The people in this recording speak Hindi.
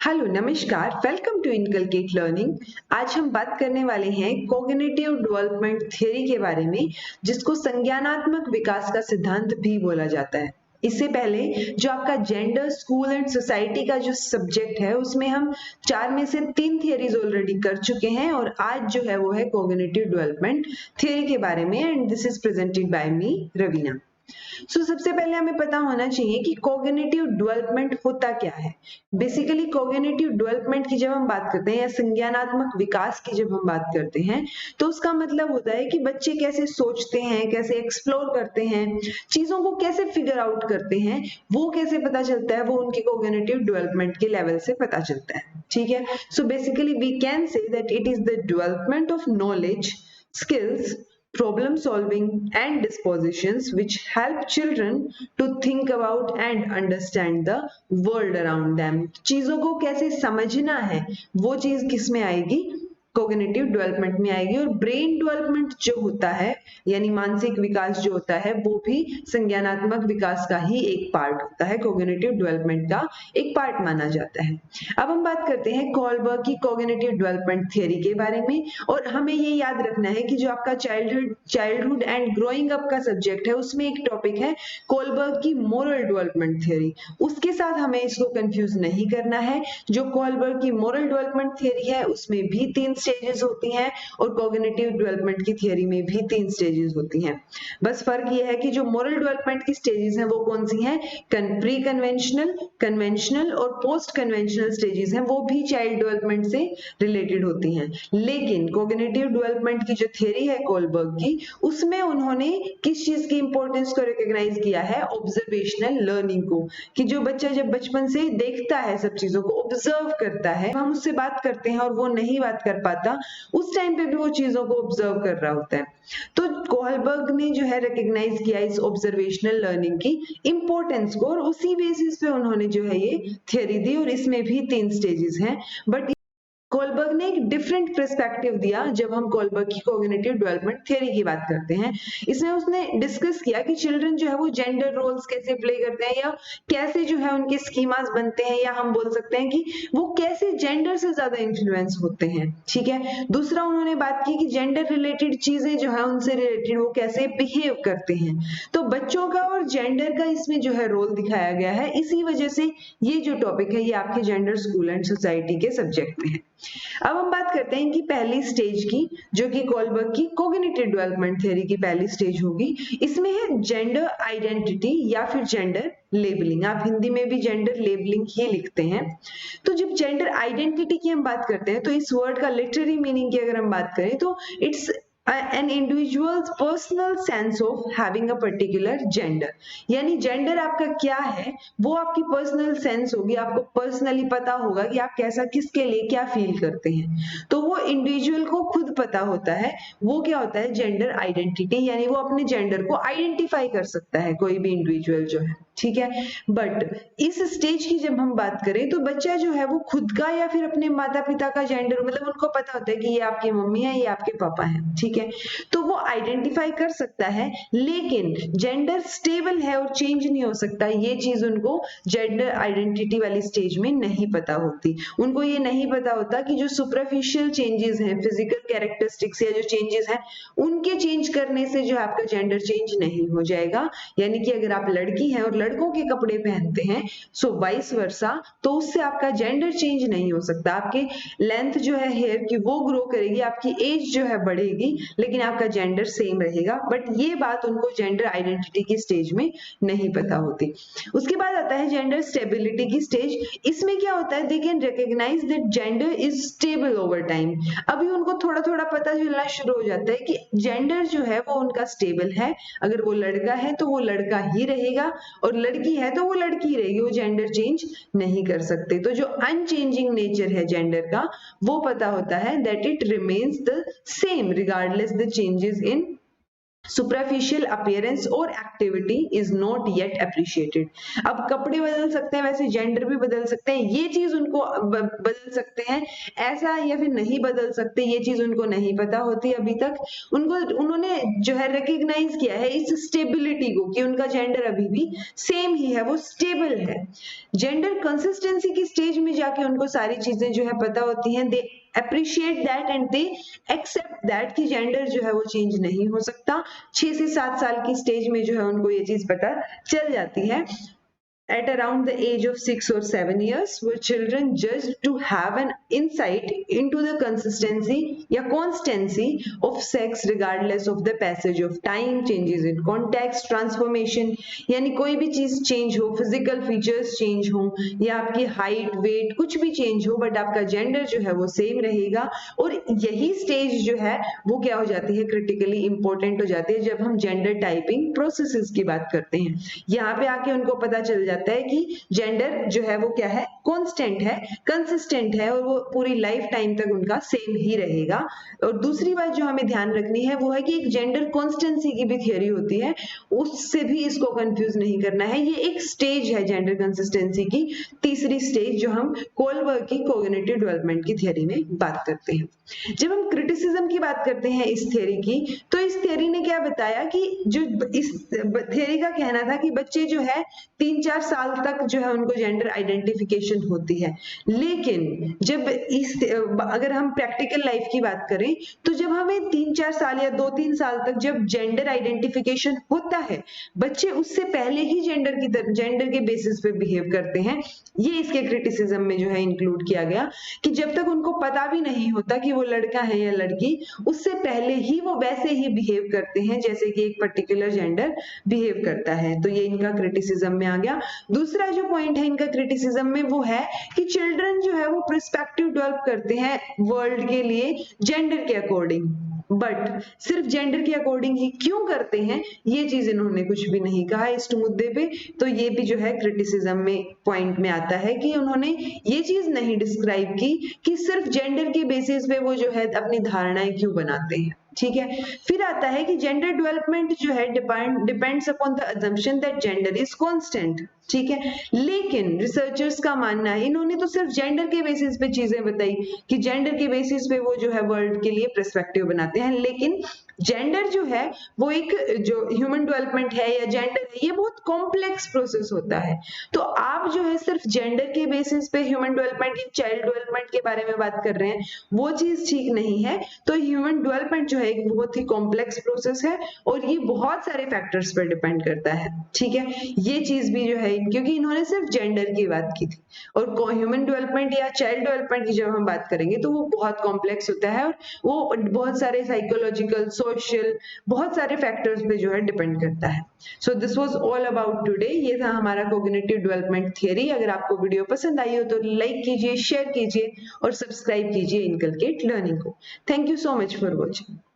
हेलो नमस्कार, वेलकम टू इनकलकेट लर्निंग। आज हम बात करने वाले हैं कॉग्निटिव डेवलपमेंट थ्योरी के बारे में, जिसको संज्ञानात्मक विकास का सिद्धांत भी बोला जाता है। इससे पहले जो आपका जेंडर, स्कूल एंड सोसाइटी का जो सब्जेक्ट है, उसमें हम 4 में से 3 थियरीज ऑलरेडी कर चुके हैं और आज जो है वो है कॉग्निटिव डेवलपमेंट थ्योरी के बारे में, and this is presented by me Raveena. सबसे पहले हमें पता होना चाहिए कि कॉग्निटिव डेवलपमेंट होता क्या है। बेसिकली कॉग्निटिव डेवलपमेंट की जब हम बात करते हैं या संज्ञानात्मक विकास की जब हम बात करते हैं, तो उसका मतलब होता है कि बच्चे कैसे सोचते हैं, कैसे एक्सप्लोर करते हैं, चीजों को कैसे फिगर आउट करते हैं, वो कैसे पता चलता है, वो उनके कॉग्निटिव डेवलपमेंट के लेवल से पता चलता है। ठीक है, so basically we can say that it is the development of knowledge, skills, problem solving and dispositions which help children to think about and understand the world around them। चीजों को कैसे समझना है, वो चीज किस में आएगी, कॉग्निटिव डेवलपमेंट में आएगी। और ब्रेन डेवलपमेंट जो होता है, यानी मानसिक विकास जो होता है, वो भी संज्ञानात्मक विकास का ही एक पार्ट होता है, कॉग्निटिव डेवलपमेंट का एक पार्ट माना जाता है। अब हम बात करते हैं कोलबर्ग की कॉग्निटिव डेवलपमेंट थ्योरी के बारे में, और हमें ये याद रखना है कि जो आपका चाइल्डहुड एंड ग्रोइंग अप का सब्जेक्ट है, उसमें एक टॉपिक है कोलबर्ग की मोरल डेवलपमेंट थ्योरी। उसके साथ हमें इसको कंफ्यूज नहीं करना है। जो कोलबर्ग की मोरल डेवलपमेंट थ्योरी है, उसमें भी 3 स्टेजेस होती हैं और कॉग्निटिव डेवलपमेंट की थ्योरी में भी 3 स्टेजेस होती हैं। बस फर्क ये है कि जो मोरल डेवलपमेंट की स्टेजेस हैं वो कौन सी हैं, प्री कन्वेंशनल, कन्वेंशनल और पोस्ट कन्वेंशनल स्टेजेस हैं, वो भी चाइल्ड डेवलपमेंट से रिलेटेड होती हैं। लेकिन कॉग्निटिव डेवलपमेंट की जो थ्योरी है कोलबर्ग की, उसमें उन्होंने किस चीज की इंपॉर्टेंस को रिकॉग्नाइज किया है, ऑब्जर्वेशनल लर्निंग को, कि जो बच्चा जब बचपन से देखता है, सब चीजों को ऑब्जर्व करता है, हम उससे बात करते हैं और वो नहीं बात कर पाता, उस टाइम पे भी वो चीजों को ऑब्जर्व कर रहा होता है। तो कोलबर्ग ने जो है रिकॉग्नाइज किया इस ऑब्जर्वेशनल लर्निंग की इंपॉर्टेंस को, और उसी बेसिस पे उन्होंने जो है ये थ्योरी दी, और इसमें भी 3 स्टेजेस हैं। बट कोलबर्ग ने एक डिफरेंट पर्सपेक्टिव दिया जब हम कोलबर्ग की कॉग्निटिव डेवलपमेंट थ्योरी की बात करते हैं। इसमें उसने डिस्कस किया कि चिल्ड्रन जो है वो जेंडर रोल्स कैसे प्ले करते हैं, या कैसे जो है उनके स्कीमास बनते हैं, या हम बोल सकते हैं कि वो कैसे जेंडर से ज्यादा इन्फ्लुएंस होते हैं। ठीक है, दूसरा उन्होंने बात की कि जेंडर रिलेटेड चीजें जो है उनसे रिलेटेड वो कैसे बिहेव करते हैं। तो बच्चों का और जेंडर का इसमें जो है रोल दिखाया गया है। इसी वजह से ये जो टॉपिक है ये आपके जेंडर, स्कूल एंड सोसाइटी के सब्जेक्ट में है। अब हम बात करते हैं कि पहली स्टेज की, जो कि कोलबर्ग की कॉग्निटिव डेवलपमेंट थ्योरी की पहली स्टेज होगी। इसमें है जेंडर आइडेंटिटी या फिर जेंडर लेबलिंग। आप हिंदी में भी जेंडर लेबलिंग ही लिखते हैं। तो जब जेंडर आइडेंटिटी की हम बात करते हैं, तो इस वर्ड का लिटरेरी मीनिंग की अगर हम बात करें तो it's an individual's personal sense of having a particular gender। यानी जेंडर आपका क्या है, वो आपकी पर्सनल सेंस होगी, आपको पर्सनली पता होगा कि आप कैसा, किसके लिए क्या फील करते हैं। तो वो इंडिविजुअल को खुद पता होता है, वो क्या होता है, जेंडर आइडेंटिटी, यानी वो अपने जेंडर को आइडेंटिफाई कर सकता है कोई भी इंडिविजुअल जो है। ठीक है, बट इस स्टेज की जब हम बात करें तो बच्चा जो है वो खुद का या फिर अपने माता पिता का जेंडर, मतलब उनको पता होता है कि ये आपकी मम्मी है, ये आपके पापा है। ठीक है, तो वो आइडेंटिफाई कर सकता है, लेकिन जेंडर स्टेबल है और चेंज नहीं हो सकता, ये चीज उनको जेंडर आइडेंटिटी वाली स्टेज में नहीं पता होती। उनको ये नहीं पता होता कि जो सुपरफिशियल चेंजेस हैं, फिजिकल कैरेक्टरिस्टिक्स या जो चेंजेस हैं, उनके चेंज करने से जो आपका जेंडर चेंज नहीं हो जाएगा। यानी कि अगर आप लड़की हैं और लड़कों के कपड़े पहनते हैं, सो वाइस वर्सा, तो उससे आपका जेंडर चेंज नहीं हो सकता। आपके लेंथ जो है हेयर की वो ग्रो करेगी, आपकी एज जो है बढ़ेगी, लेकिन आपका जेंडर सेम रहेगा। बट ये बात उनको जेंडर आइडेंटिटी की स्टेज में नहीं पता होती। उसके बाद आता है जेंडर स्टेबिलिटी की स्टेज। इसमें क्या होता है, they can recognise that gender is stable over time. अभी उनको थोड़ा थोड़ा पता चलना शुरू हो जाता है कि जेंडर जो है वो उनका स्टेबल है। अगर वो लड़का है तो वो लड़का ही रहेगा, और लड़की है तो वो लड़की रहेगी, वो जेंडर चेंज नहीं कर सकते। तो जो अनचेंजिंग नेचर है जेंडर का, वो पता होता है that it remains the same regardless the changes in superficial appearance और activity is not yet appreciated. अब कपड़े बदल सकते हैं, वैसे जेंडर भी बदल सकते हैं, ये चीज उनको बदल सकते हैं ऐसा या फिर नहीं बदल सकते, ये चीज उनको नहीं पता होती अभी तक। उन्होंने जो है रिकग्नाइज किया है इस स्टेबिलिटी को कि उनका जेंडर अभी भी सेम ही है, वो स्टेबल है। जेंडर कंसिस्टेंसी की स्टेज में जाके उनको सारी चीजें जो है पता होती हैं, they appreciate that and they accept that कि जेंडर जो है वो चेंज नहीं हो सकता। 6 से 7 साल की स्टेज में जो है उनको ये चीज पता चल जाती है। At around the age of 6 or 7 years, were children judged to have an insight into the consistency या constancy of sex regardless of the passage of time, changes in context, transformation, यानी कोई भी चीज चेंज हो, फिजिकल फीचर्स चेंज हो या आपकी हाइट वेट कुछ भी चेंज हो, बट आपका जेंडर जो है वो सेम रहेगा। और यही स्टेज जो है वो क्या हो जाती है, क्रिटिकली इंपॉर्टेंट हो जाती है जब हम जेंडर टाइपिंग प्रोसेसेस की बात करते हैं। यहाँ पे आके उनको पता चल जाता है कि जेंडर जो है वो क्या है, कांस्टेंट है, कंसिस्टेंट है और वो पूरी लाइफ टाइम तक उनका सेम ही रहेगा। और दूसरी बात जो हमें ध्यान रखनी है वो है कि एक जेंडर कॉन्स्टेंसी की भी थियोरी होती है, उससे भी इसको कंफ्यूज नहीं करना है। ये एक स्टेज है जेंडर कंसिस्टेंसी की, तीसरी स्टेज जो हम कोलबर्ग की कॉग्निटिव डेवलपमेंट की थियोरी में बात करते हैं। जब हम क्रिटिसिज्म की बात करते हैं इस थियोरी की, तो इस थियोरी ने क्या बताया कि जो इस थियोरी का कहना था कि बच्चे जो है 3-4 साल तक जो है उनको जेंडर आइडेंटिफिकेशन होती है, लेकिन जब अगर हम प्रैक्टिकल लाइफ की बात करें तो जब हमें 3-4 साल या 2-3 साल तक जब जेंडर आइडेंटिफिकेशन होता है, बच्चे उससे पहले ही जेंडर के बेसिस पे बिहेव करते हैं। ये इसके क्रिटिसिज्म में जो है इंक्लूड किया गया कि जब तक उनको पता भी नहीं होता कि वो लड़का है या लड़की, उससे पहले ही वो वैसे ही बिहेव करते हैं जैसे कि एक पर्टिकुलर जेंडर बिहेव करता है। तो ये इनका क्रिटिसिज्म में आ गया। दूसरा जो पॉइंट है इनका क्रिटिसिज्म में वो है कि चिल्ड्रन जो है वो पर्सपेक्टिव डेवलप करते हैं वर्ल्ड के लिए जेंडर के अकॉर्डिंग, बट सिर्फ जेंडर के अकॉर्डिंग ही क्यों करते हैं, ये चीज इन्होंने कुछ भी नहीं कहा इस मुद्दे पे। तो ये भी जो है क्रिटिसिज्म में पॉइंट में आता है कि उन्होंने ये चीज नहीं डिस्क्राइब की कि सिर्फ जेंडर के बेसिस पे वो जो है अपनी धारणाएं क्यों बनाते हैं। ठीक है, फिर आता है कि जेंडर डेवलपमेंट जो है depends upon the assumption that gender is constant. ठीक है, लेकिन रिसर्चर्स का मानना है, इन्होंने तो सिर्फ जेंडर के बेसिस पे चीजें बताई कि जेंडर के बेसिस पे वो जो है वर्ल्ड के लिए पर्सपेक्टिव बनाते हैं, लेकिन जेंडर जो है वो एक जो ह्यूमन डेवलपमेंट है या जेंडर है, ये बहुत कॉम्प्लेक्स प्रोसेस होता है। तो आप जो है सिर्फ जेंडर के बेसिस पे ह्यूमन डेवलपमेंट या चाइल्ड डेवलपमेंट के बारे में बात कर रहे हैं, वो चीज ठीक नहीं है। तो ह्यूमन डेवलपमेंट जो है एक बहुत ही कॉम्प्लेक्स प्रोसेस है और ये बहुत सारे फैक्टर्स पर डिपेंड करता है। ठीक है, ये चीज भी जो है, क्योंकि इन्होंने सिर्फ जेंडर की बात की थी, और ह्यूमन डेवलपमेंट या चाइल्ड डेवलपमेंट की जब हम बात करेंगे तो वो बहुत कॉम्प्लेक्स होता है और वो बहुत सारे साइकोलॉजिकल, सोशल, बहुत सारे फैक्टर्स पे जो है डिपेंड करता है। So this was all about today. ये था हमारा कॉग्निटिव डेवलपमेंट थियरी। अगर आपको वीडियो पसंद आई हो तो लाइक कीजिए, शेयर कीजिए और सब्सक्राइब कीजिए इनकलकेट लर्निंग को। Thank you so much for watching.